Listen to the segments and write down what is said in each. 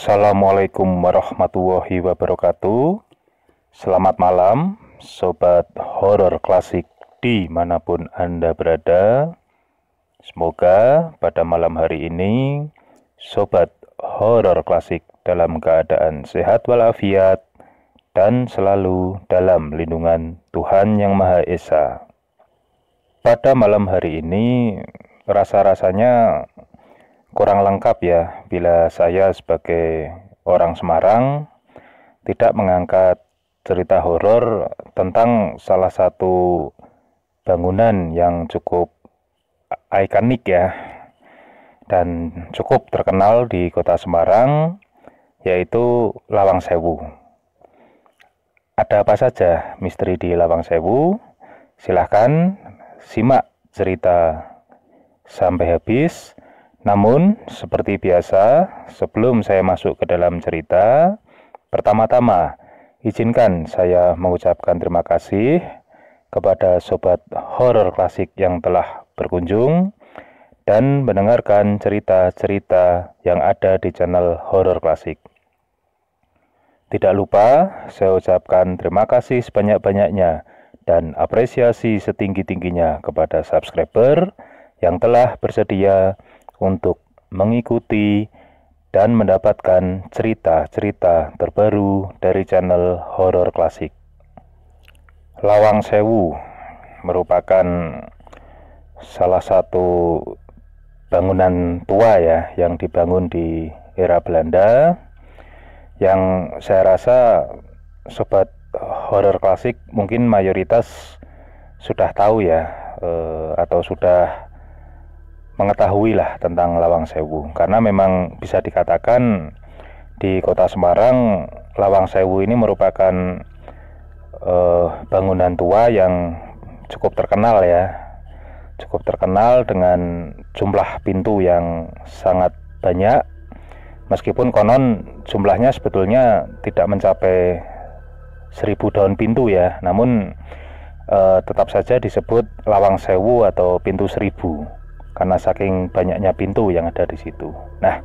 Assalamualaikum warahmatullahi wabarakatuh. Selamat malam, Sobat Horor Klasik dimanapun Anda berada. Semoga pada malam hari ini, Sobat Horor Klasik dalam keadaan sehat walafiat dan selalu dalam lindungan Tuhan Yang Maha Esa. Pada malam hari ini, rasa-rasanya kurang lengkap ya bila saya sebagai orang Semarang tidak mengangkat cerita horor tentang salah satu bangunan yang cukup ikonik ya dan cukup terkenal di kota Semarang, yaitu Lawang Sewu. Ada apa saja misteri di Lawang Sewu? Silahkan simak cerita sampai habis. Namun, seperti biasa, sebelum saya masuk ke dalam cerita, pertama-tama izinkan saya mengucapkan terima kasih kepada Sobat Horor Klasik yang telah berkunjung dan mendengarkan cerita-cerita yang ada di channel Horor Klasik. Tidak lupa, saya ucapkan terima kasih sebanyak-banyaknya dan apresiasi setinggi-tingginya kepada subscriber yang telah bersedia untuk mengikuti dan mendapatkan cerita-cerita terbaru dari channel Horor Klasik. Lawang Sewu merupakan salah satu bangunan tua ya yang dibangun di era Belanda, yang saya rasa Sobat Horor Klasik mungkin mayoritas sudah tahu ya, atau sudah mengetahui lah tentang Lawang Sewu, karena memang bisa dikatakan di kota Semarang Lawang Sewu ini merupakan bangunan tua yang cukup terkenal ya, cukup terkenal dengan jumlah pintu yang sangat banyak, meskipun konon jumlahnya sebetulnya tidak mencapai 1000 daun pintu ya, namun tetap saja disebut Lawang Sewu atau pintu 1000 karena saking banyaknya pintu yang ada di situ. Nah,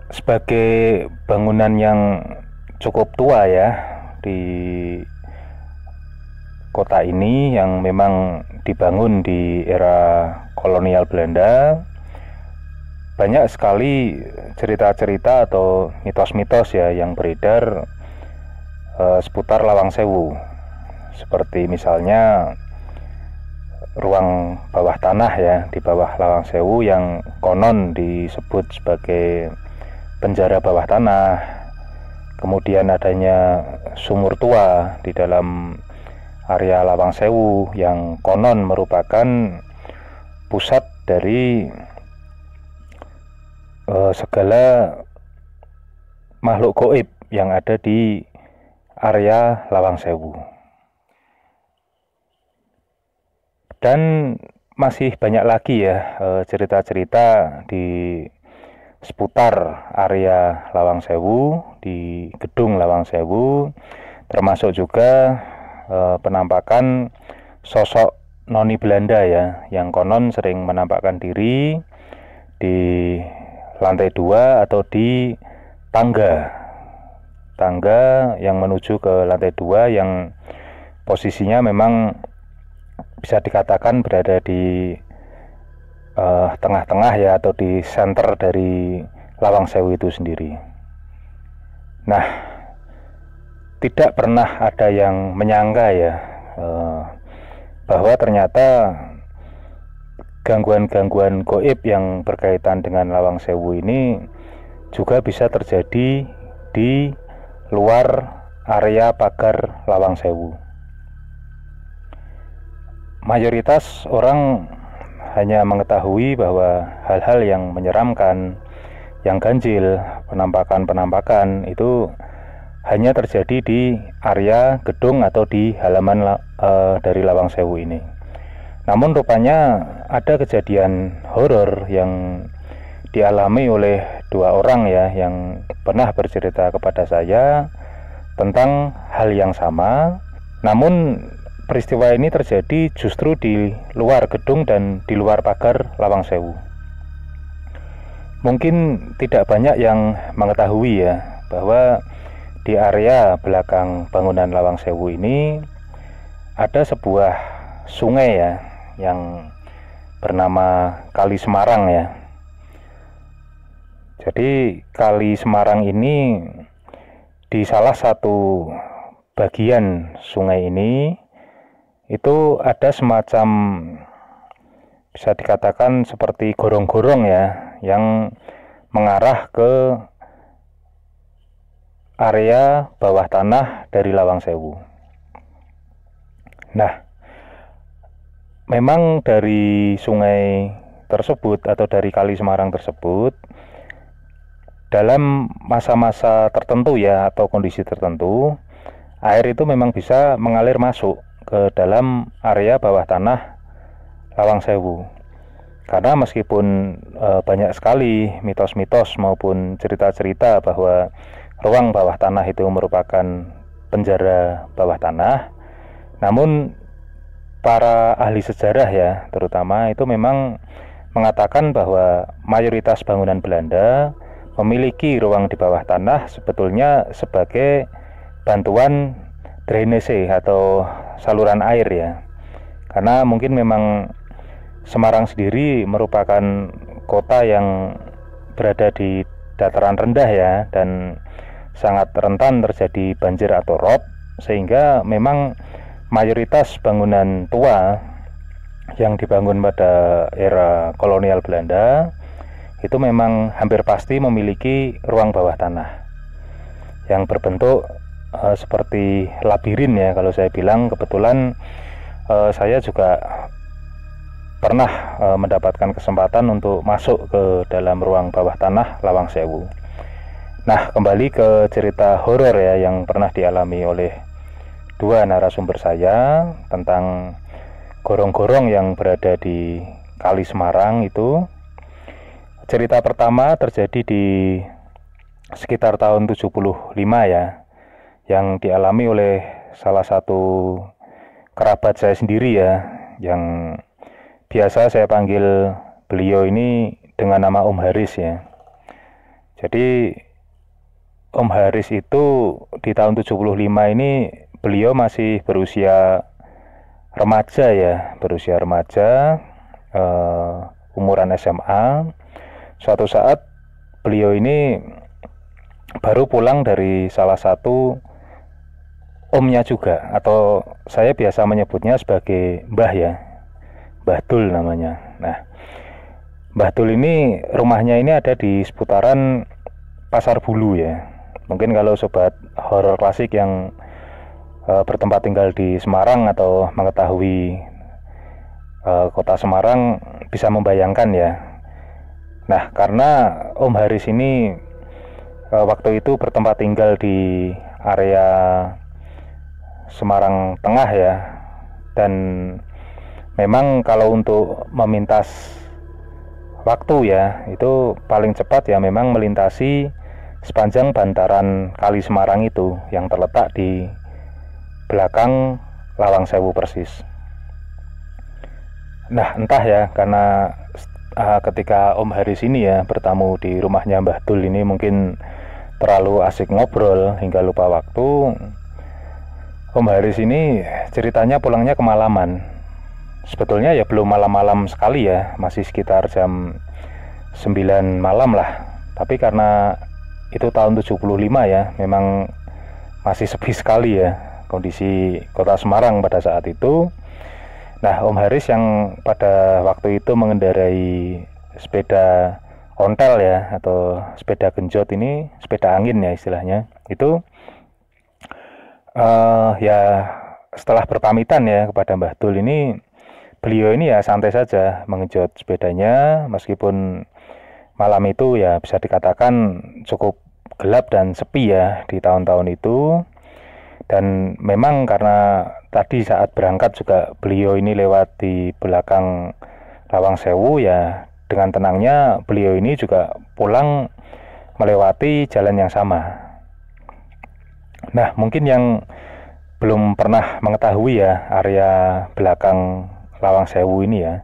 sebagai bangunan yang cukup tua ya di kota ini yang memang dibangun di era kolonial Belanda, banyak sekali cerita-cerita atau mitos-mitos ya yang beredar seputar Lawang Sewu. Seperti misalnya ruang bawah tanah ya di bawah Lawang Sewu yang konon disebut sebagai penjara bawah tanah. Kemudian adanya sumur tua di dalam area Lawang Sewu yang konon merupakan pusat dari segala makhluk gaib yang ada di area Lawang Sewu. Dan masih banyak lagi ya cerita-cerita di seputar area Lawang Sewu, di gedung Lawang Sewu, termasuk juga penampakan sosok noni Belanda ya, yang konon sering menampakkan diri di lantai 2 atau di tangga yang menuju ke lantai 2 yang posisinya memang bisa dikatakan berada di tengah-tengah ya, atau di center dari Lawang Sewu itu sendiri. Nah, tidak pernah ada yang menyangka ya bahwa ternyata gangguan-gangguan gaib yang berkaitan dengan Lawang Sewu ini juga bisa terjadi di luar area pagar Lawang Sewu. Mayoritas orang hanya mengetahui bahwa hal-hal yang menyeramkan, yang ganjil, penampakan-penampakan itu hanya terjadi di area gedung atau di halaman dari Lawang Sewu ini. Namun rupanya ada kejadian horor yang dialami oleh 2 orang ya, yang pernah bercerita kepada saya tentang hal yang sama. Namun peristiwa ini terjadi justru di luar gedung dan di luar pagar Lawang Sewu. Mungkin tidak banyak yang mengetahui ya bahwa di area belakang bangunan Lawang Sewu ini ada sebuah sungai ya yang bernama Kali Semarang ya. Jadi Kali Semarang ini di salah satu bagian sungai ini itu ada semacam, bisa dikatakan seperti gorong-gorong ya, yang mengarah ke area bawah tanah dari Lawang Sewu. Nah, memang dari sungai tersebut atau dari Kali Semarang tersebut, dalam masa-masa tertentu ya atau kondisi tertentu, air itu memang bisa mengalir masuk ke dalam area bawah tanah Lawang Sewu. Karena meskipun banyak sekali mitos-mitos maupun cerita-cerita bahwa ruang bawah tanah itu merupakan penjara bawah tanah, namun para ahli sejarah ya terutama itu memang mengatakan bahwa mayoritas bangunan Belanda memiliki ruang di bawah tanah sebetulnya sebagai bantuan drainase atau saluran air ya. Karena mungkin memang Semarang sendiri merupakan kota yang berada di dataran rendah ya dan sangat rentan terjadi banjir atau rob, sehingga memang mayoritas bangunan tua yang dibangun pada era kolonial Belanda itu memang hampir pasti memiliki ruang bawah tanah yang berbentuk seperti labirin ya. Kalau saya bilang, kebetulan saya juga pernah mendapatkan kesempatan untuk masuk ke dalam ruang bawah tanah Lawang Sewu. Nah, kembali ke cerita horor ya yang pernah dialami oleh dua narasumber saya tentang gorong-gorong yang berada di Kali Semarang itu. Cerita pertama terjadi di sekitar tahun 75 ya, yang dialami oleh salah satu kerabat saya sendiri ya, yang biasa saya panggil beliau ini dengan nama Om Haris ya. Jadi Om Haris itu di tahun 75 ini beliau masih berusia remaja ya, umuran SMA. Suatu saat beliau ini baru pulang dari salah satu omnya juga, atau saya biasa menyebutnya sebagai Mbah ya, Mbah Dul namanya. Nah, Mbah Dul ini rumahnya ini ada di seputaran Pasar Bulu ya. Mungkin kalau sobat horor klasik yang bertempat tinggal di Semarang atau mengetahui kota Semarang bisa membayangkan ya. Nah, karena Om Haris ini waktu itu bertempat tinggal di area Semarang Tengah ya, dan memang kalau untuk memintas waktu ya, itu paling cepat ya memang melintasi sepanjang bantaran Kali Semarang itu yang terletak di belakang Lawang Sewu persis. Nah, entah ya, karena ketika Om Haris ini ya bertamu di rumahnya Mbah Dul ini mungkin terlalu asik ngobrol hingga lupa waktu. Om Haris ini ceritanya pulangnya kemalaman. Sebetulnya ya belum malam-malam sekali ya, masih sekitar jam 9 malam lah. Tapi karena itu tahun 75 ya, memang masih sepi sekali ya kondisi kota Semarang pada saat itu. Nah, Om Haris yang pada waktu itu mengendarai sepeda ontel ya, atau sepeda genjot ini, sepeda angin ya istilahnya, itu ya setelah berpamitan ya kepada Mbah Dul ini, beliau ini ya santai saja mengejut sepedanya, meskipun malam itu ya bisa dikatakan cukup gelap dan sepi ya di tahun-tahun itu. Dan memang karena tadi saat berangkat juga beliau ini lewat di belakang Lawang Sewu ya, dengan tenangnya beliau ini juga pulang melewati jalan yang sama. Nah, mungkin yang belum pernah mengetahui ya area belakang Lawang Sewu ini ya,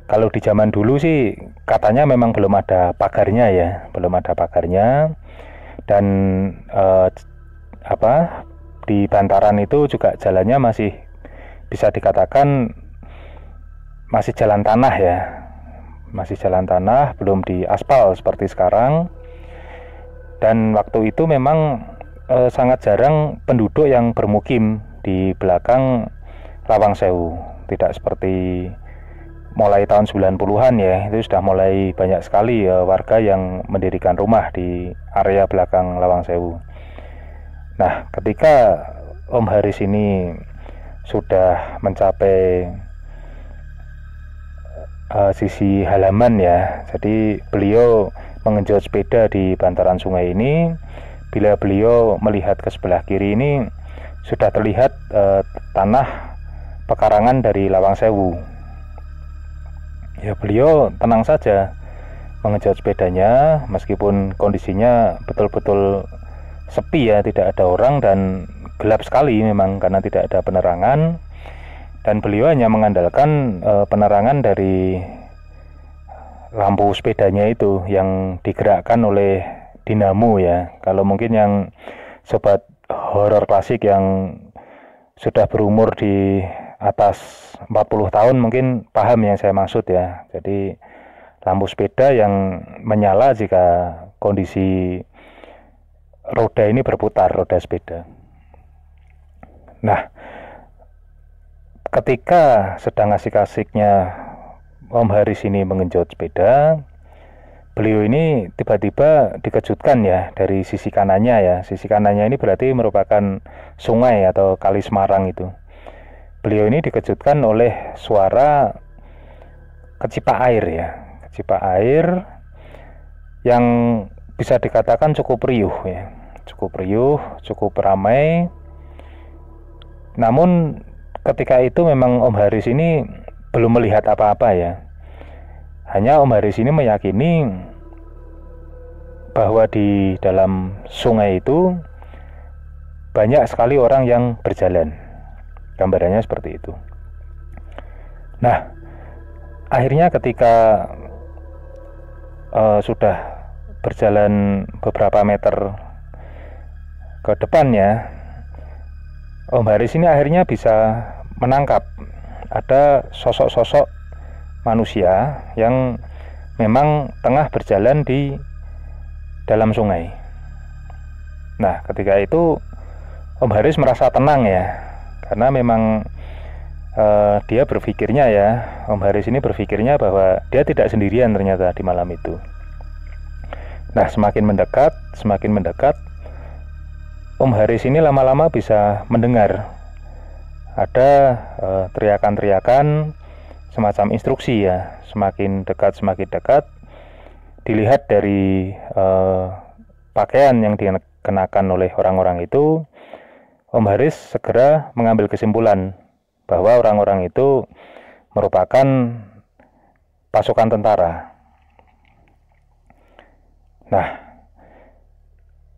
Kalau di zaman dulu sih katanya memang belum ada pagarnya ya, belum ada pagarnya. Dan di bantaran itu juga jalannya masih bisa dikatakan masih jalan tanah ya, masih jalan tanah, belum diaspal seperti sekarang. Dan waktu itu memang sangat jarang penduduk yang bermukim di belakang Lawang Sewu, tidak seperti mulai tahun 90-an ya, itu sudah mulai banyak sekali warga yang mendirikan rumah di area belakang Lawang Sewu. Nah, ketika Om Haris ini sudah mencapai sisi halaman ya, jadi beliau mengenjot sepeda di bantaran sungai ini. Bila beliau melihat ke sebelah kiri ini, sudah terlihat tanah pekarangan dari Lawang Sewu. Ya, beliau tenang saja mengenjot sepedanya meskipun kondisinya betul-betul sepi ya, tidak ada orang dan gelap sekali memang karena tidak ada penerangan. Dan beliau hanya mengandalkan penerangan dari lampu sepedanya itu yang digerakkan oleh dinamo ya. Kalau mungkin yang sobat horor klasik yang sudah berumur di atas 40 tahun mungkin paham yang saya maksud ya. Jadi lampu sepeda yang menyala jika kondisi roda ini berputar, roda sepeda. Nah, ketika sedang asik-asiknya Om Haris ini mengenjot sepeda, beliau ini tiba-tiba dikejutkan ya dari sisi kanannya ya. Sisi kanannya ini berarti merupakan sungai atau Kali Semarang itu. Beliau ini dikejutkan oleh suara kecipak air ya, kecipak air yang bisa dikatakan cukup riuh ya, cukup riuh, cukup ramai. Namun ketika itu memang Om Haris ini belum melihat apa-apa ya. Hanya Om Haris ini meyakini bahwa di dalam sungai itu banyak sekali orang yang berjalan. Gambarannya seperti itu. Nah, akhirnya ketika sudah berjalan beberapa meter ke depannya, Om Haris ini akhirnya bisa menangkap ada sosok-sosok manusia yang memang tengah berjalan di dalam sungai. Nah, ketika itu Om Haris merasa tenang ya, karena memang dia berpikirnya ya, Om Haris ini berpikirnya bahwa dia tidak sendirian ternyata di malam itu. Nah, semakin mendekat, Om Haris ini lama-lama bisa mendengar ada teriakan-teriakan semacam instruksi ya, semakin dekat. Dilihat dari pakaian yang dikenakan oleh orang-orang itu, Om Haris segera mengambil kesimpulan bahwa orang-orang itu merupakan pasukan tentara. Nah,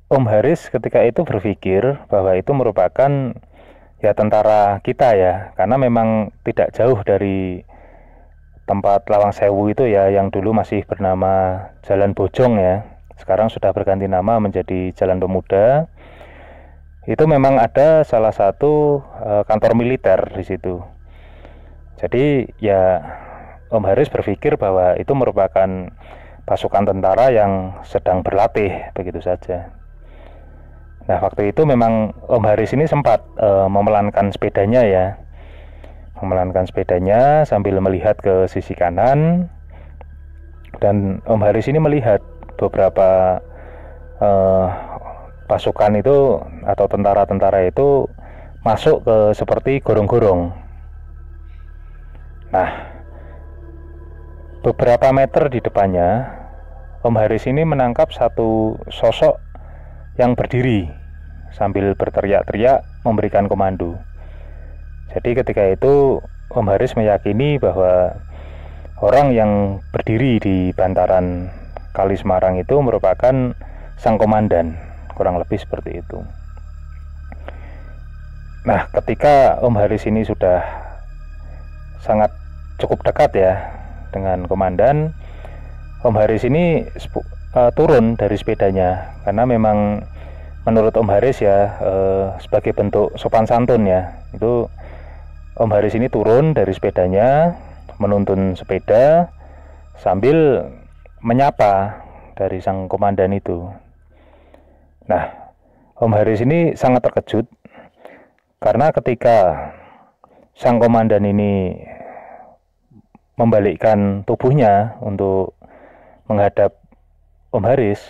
Om Haris ketika itu berpikir bahwa itu merupakan ya tentara kita ya, karena memang tidak jauh dari tempat Lawang Sewu itu ya, yang dulu masih bernama Jalan Bojong ya, sekarang sudah berganti nama menjadi Jalan Pemuda. Itu memang ada salah satu kantor militer di situ. Jadi ya Om Haris berpikir bahwa itu merupakan pasukan tentara yang sedang berlatih begitu saja. Nah, waktu itu memang Om Haris ini sempat memelankan sepedanya ya, sambil melihat ke sisi kanan. Dan Om Haris ini melihat beberapa pasukan itu atau tentara-tentara itu masuk ke seperti gorong-gorong. Nah, beberapa meter di depannya Om Haris ini menangkap satu sosok yang berdiri sambil berteriak-teriak memberikan komando. Jadi ketika itu Om Haris meyakini bahwa orang yang berdiri di bantaran Kali Semarang itu merupakan sang komandan, kurang lebih seperti itu. Nah, ketika Om Haris ini sudah sangat cukup dekat ya, dengan komandan, Om Haris ini turun dari sepedanya karena memang menurut Om Haris ya sebagai bentuk sopan santun ya, itu Om Haris ini turun dari sepedanya, menuntun sepeda sambil menyapa dari sang komandan itu. Nah, Om Haris ini sangat terkejut karena ketika sang komandan ini membalikkan tubuhnya untuk menghadap Om Haris,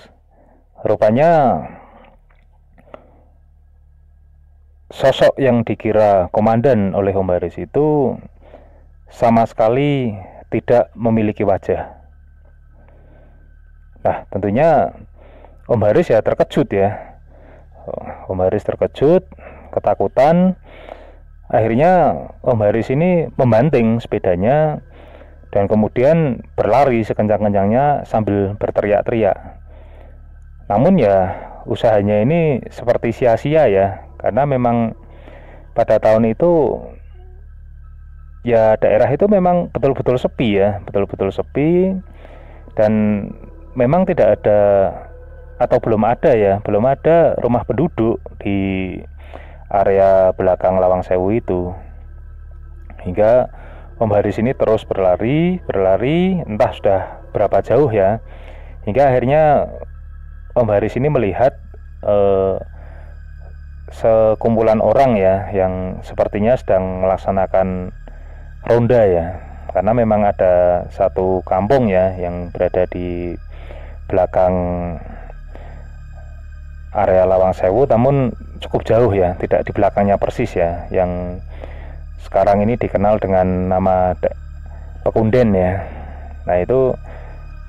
rupanya sosok yang dikira komandan oleh Om Haris itu sama sekali tidak memiliki wajah. Nah, tentunya Om Haris ya terkejut ya. Om Haris terkejut, ketakutan. Akhirnya Om Haris ini membanting sepedanya dan kemudian berlari sekencang-kencangnya sambil berteriak-teriak. Namun ya usahanya ini seperti sia-sia ya, karena memang pada tahun itu ya daerah itu memang betul-betul sepi ya, betul-betul sepi, dan memang tidak ada atau belum ada rumah penduduk di area belakang Lawang Sewu itu. Hingga Om Haris ini terus berlari, entah sudah berapa jauh ya, hingga akhirnya Om Haris ini melihat sekumpulan orang ya yang sepertinya sedang melaksanakan ronda ya, karena memang ada satu kampung ya yang berada di belakang area Lawang Sewu, namun cukup jauh ya, tidak di belakangnya persis ya, yang sekarang ini dikenal dengan nama Pekunden ya. Nah itu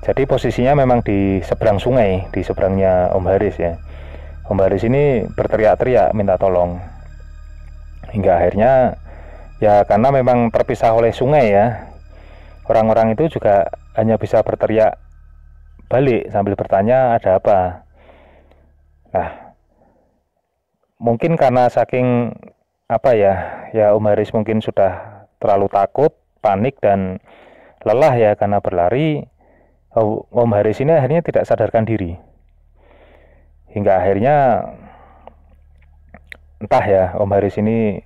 jadi posisinya memang di seberang sungai, di seberangnya Om Haris ya. Om Haris ini berteriak-teriak minta tolong, hingga akhirnya ya karena memang terpisah oleh sungai ya, orang-orang itu juga hanya bisa berteriak balik sambil bertanya ada apa. Nah mungkin karena saking apa ya Om Haris mungkin sudah terlalu takut, panik dan lelah ya karena berlari, Om Haris ini akhirnya tidak sadarkan diri, hingga akhirnya entah ya Om Haris ini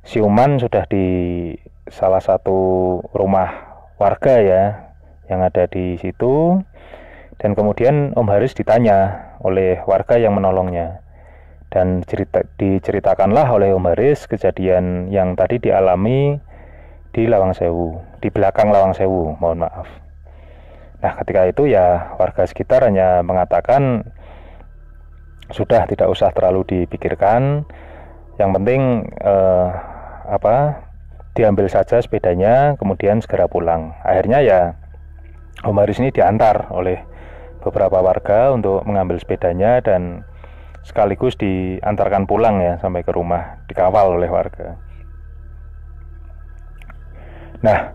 siuman sudah di salah satu rumah warga ya yang ada di situ, dan kemudian Om Haris ditanya oleh warga yang menolongnya. Dan diceritakanlah oleh Om Haris kejadian yang tadi dialami di Lawang Sewu, di belakang Lawang Sewu, mohon maaf. Nah ketika itu ya warga sekitar hanya mengatakan sudah tidak usah terlalu dipikirkan, yang penting diambil saja sepedanya kemudian segera pulang. Akhirnya ya Om Haris ini diantar oleh beberapa warga untuk mengambil sepedanya dan sekaligus diantarkan pulang ya sampai ke rumah, dikawal oleh warga. Nah,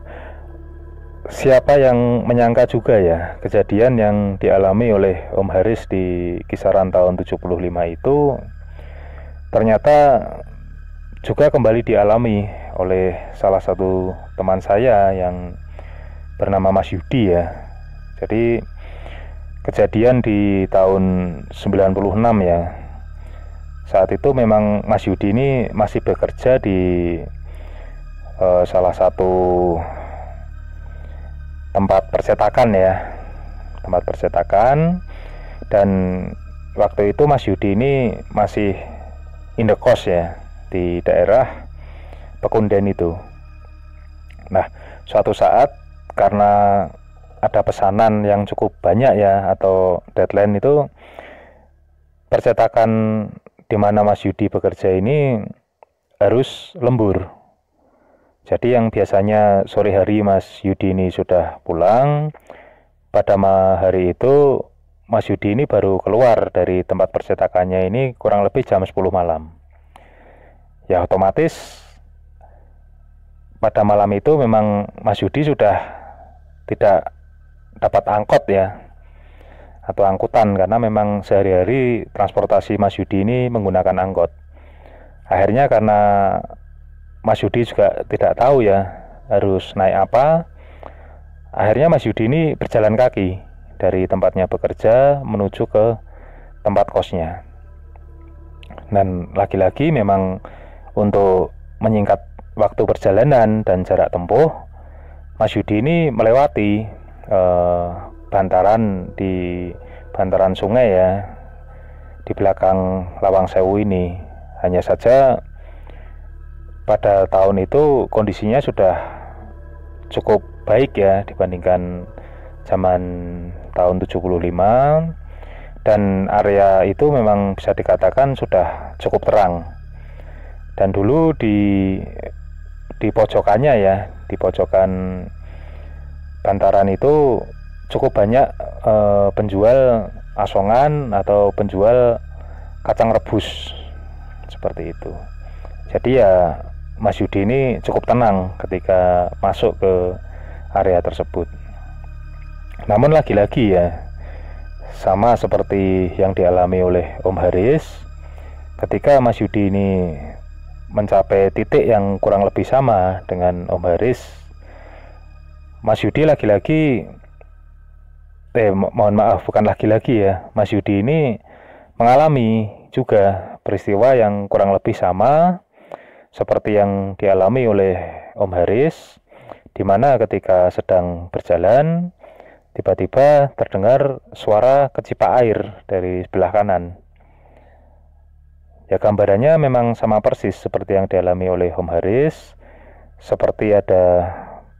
siapa yang menyangka juga ya kejadian yang dialami oleh Om Haris di kisaran tahun 75 itu ternyata juga kembali dialami oleh salah satu teman saya yang bernama Mas Yudi ya. Jadi kejadian di tahun 96 ya. Saat itu memang Mas Yudi ini masih bekerja di salah satu tempat percetakan ya, dan waktu itu Mas Yudi ini masih indekos ya di daerah Pekunden itu. Nah suatu saat karena ada pesanan yang cukup banyak ya, atau deadline itu, percetakan di mana Mas Yudi bekerja ini harus lembur. Jadi yang biasanya sore hari Mas Yudi ini sudah pulang, pada hari itu Mas Yudi ini baru keluar dari tempat percetakannya ini kurang lebih jam 10 malam. Ya otomatis pada malam itu memang Mas Yudi sudah tidak dapat angkot ya, atau angkutan, karena memang sehari-hari transportasi Mas Yudi ini menggunakan angkot. Akhirnya karena Mas Yudi juga tidak tahu ya harus naik apa, Akhirnya Mas Yudi ini berjalan kaki dari tempatnya bekerja menuju ke tempat kosnya. Dan lagi-lagi memang untuk menyingkat waktu perjalanan dan jarak tempuh, Mas Yudi ini melewati bantaran sungai ya, di belakang Lawang Sewu ini. Hanya saja pada tahun itu kondisinya sudah cukup baik ya dibandingkan zaman tahun 75, dan area itu memang bisa dikatakan sudah cukup terang. Dan dulu di pojokannya ya, di pojokan bantaran itu cukup banyak penjual asongan atau penjual kacang rebus seperti itu. Jadi ya Mas Yudi ini cukup tenang ketika masuk ke area tersebut. Namun lagi-lagi ya, sama seperti yang dialami oleh Om Haris, ketika Mas Yudi ini mencapai titik yang kurang lebih sama dengan Om Haris, Mas Yudi lagi-lagi mohon maaf, bukan lagi-lagi ya, Mas Yudi ini mengalami juga peristiwa yang kurang lebih sama seperti yang dialami oleh Om Haris, di mana ketika sedang berjalan tiba-tiba terdengar suara kecipak air dari sebelah kanan. Ya, gambarannya memang sama persis seperti yang dialami oleh Om Haris, seperti ada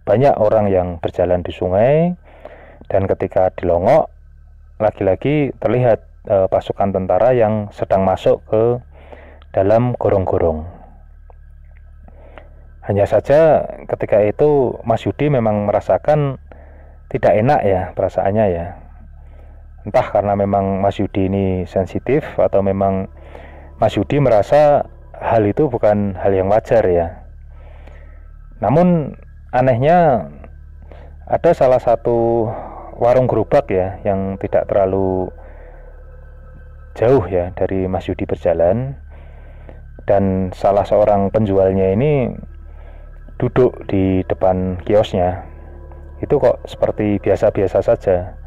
banyak orang yang berjalan di sungai, dan ketika dilongok lagi-lagi terlihat pasukan tentara yang sedang masuk ke dalam gorong-gorong. Hanya saja ketika itu Mas Yudi memang merasakan tidak enak ya perasaannya ya. Entah karena memang Mas Yudi ini sensitif atau memang Mas Yudi merasa hal itu bukan hal yang wajar ya. Namun anehnya ada salah satu warung gerobak ya yang tidak terlalu jauh ya dari Mas Yudi berjalan, dan salah seorang penjualnya ini duduk di depan kiosnya. Itu kok seperti biasa-biasa saja.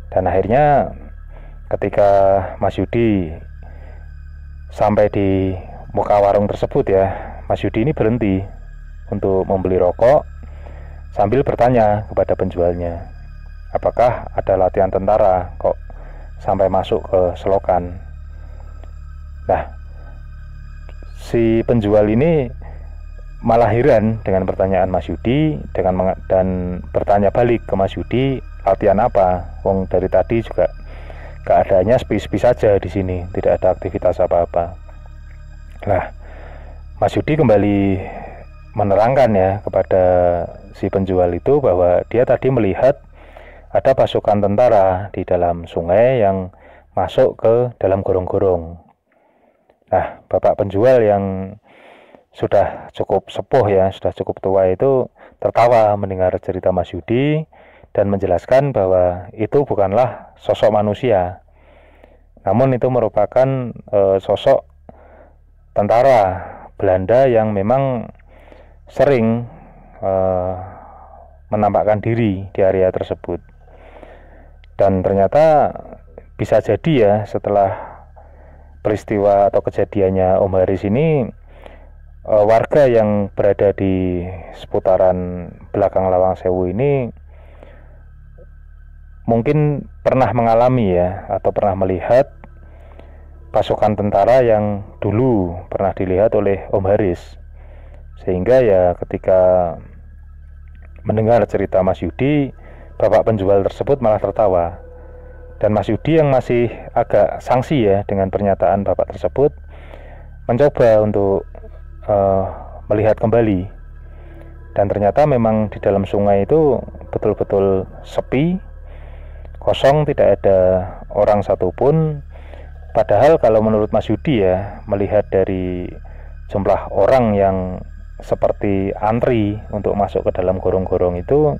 Dan akhirnya ketika Mas Yudi sampai di muka warung tersebut ya, Mas Yudi ini berhenti untuk membeli rokok sambil bertanya kepada penjualnya, apakah ada latihan tentara kok sampai masuk ke selokan. Nah, si penjual ini malah heran dengan pertanyaan Mas Yudi dan bertanya balik ke Mas Yudi, latihan apa? Wong dari tadi juga keadaannya sepi-sepi saja di sini, tidak ada aktivitas apa-apa. Nah, Mas Yudi kembali menerangkan ya kepada si penjual itu bahwa dia tadi melihat ada pasukan tentara di dalam sungai yang masuk ke dalam gorong-gorong. Nah, bapak penjual yang sudah cukup sepuh ya, sudah cukup tua itu tertawa mendengar cerita Mas Yudi dan menjelaskan bahwa itu bukanlah sosok manusia, namun itu merupakan sosok tentara Belanda yang memang sering menampakkan diri di area tersebut. Dan ternyata bisa jadi ya, setelah peristiwa atau kejadiannya Om Haris ini, warga yang berada di seputaran belakang Lawang Sewu ini mungkin pernah mengalami ya, atau pernah melihat pasukan tentara yang dulu pernah dilihat oleh Om Haris, sehingga ya ketika mendengar cerita Mas Yudi, bapak penjual tersebut malah tertawa. Dan Mas Yudi yang masih agak sangsi ya dengan pernyataan bapak tersebut, mencoba untuk melihat kembali, dan ternyata memang di dalam sungai itu betul-betul sepi, kosong, tidak ada orang satupun. Padahal kalau menurut Mas Yudi ya, melihat dari jumlah orang yang seperti antri untuk masuk ke dalam gorong-gorong itu,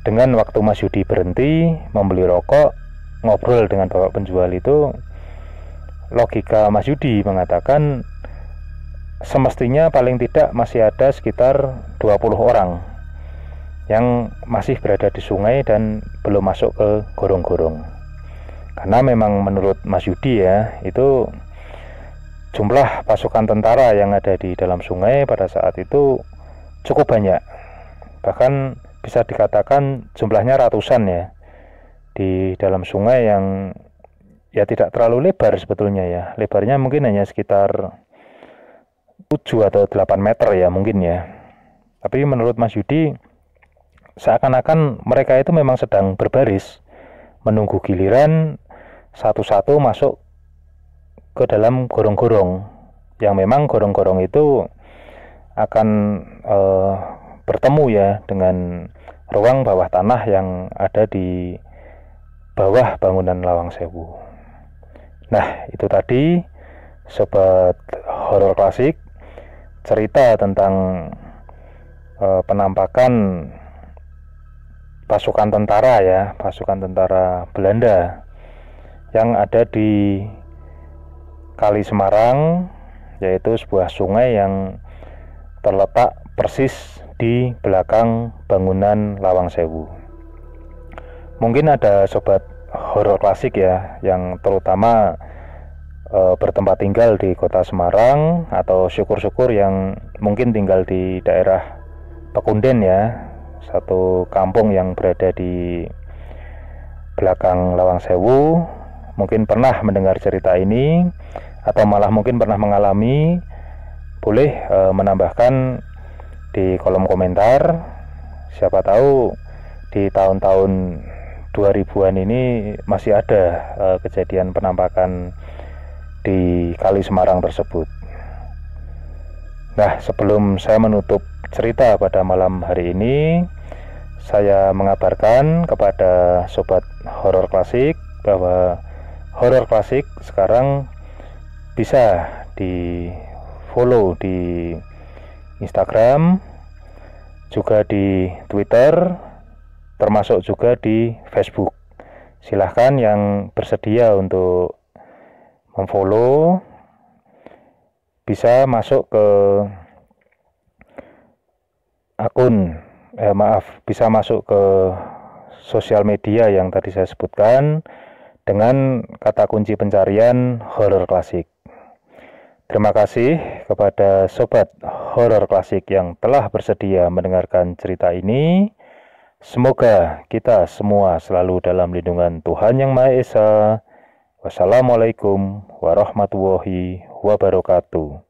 dengan waktu Mas Yudi berhenti membeli rokok, ngobrol dengan bapak penjual itu, logika Mas Yudi mengatakan semestinya paling tidak masih ada sekitar 20 orang yang masih berada di sungai dan belum masuk ke gorong-gorong. Karena memang menurut Mas Yudi ya, itu jumlah pasukan tentara yang ada di dalam sungai pada saat itu cukup banyak. Bahkan bisa dikatakan jumlahnya ratusan ya, di dalam sungai yang ya tidak terlalu lebar sebetulnya ya. Lebarnya mungkin hanya sekitar 7 atau 8 meter ya mungkin ya. Tapi menurut Mas Yudi, seakan-akan mereka itu memang sedang berbaris menunggu giliran satu-satu masuk ke dalam gorong-gorong, yang memang gorong-gorong itu akan bertemu ya dengan ruang bawah tanah yang ada di bawah bangunan Lawang Sewu. Nah, itu tadi sobat horor klasik, cerita tentang penampakan pasukan tentara ya, pasukan tentara Belanda yang ada di Kali Semarang, yaitu sebuah sungai yang terletak persis di belakang bangunan Lawang Sewu. Mungkin ada sobat horor klasik ya yang terutama bertempat tinggal di kota Semarang, atau syukur-syukur yang mungkin tinggal di daerah Pekunden ya, satu kampung yang berada di belakang Lawang Sewu, mungkin pernah mendengar cerita ini atau malah mungkin pernah mengalami. Boleh menambahkan di kolom komentar. Siapa tahu di tahun-tahun 2000-an ini masih ada kejadian penampakan di Kali Semarang tersebut. Nah, sebelum saya menutup cerita pada malam hari ini, saya mengabarkan kepada sobat horor klasik bahwa horor klasik sekarang bisa di follow di Instagram, juga di Twitter, termasuk juga di Facebook. Silahkan yang bersedia untuk memfollow bisa masuk ke akun bisa masuk ke sosial media yang tadi saya sebutkan dengan kata kunci pencarian horor klasik. Terima kasih kepada sobat horor klasik yang telah bersedia mendengarkan cerita ini. Semoga kita semua selalu dalam lindungan Tuhan Yang Maha Esa. Wassalamualaikum warahmatullahi wabarakatuh.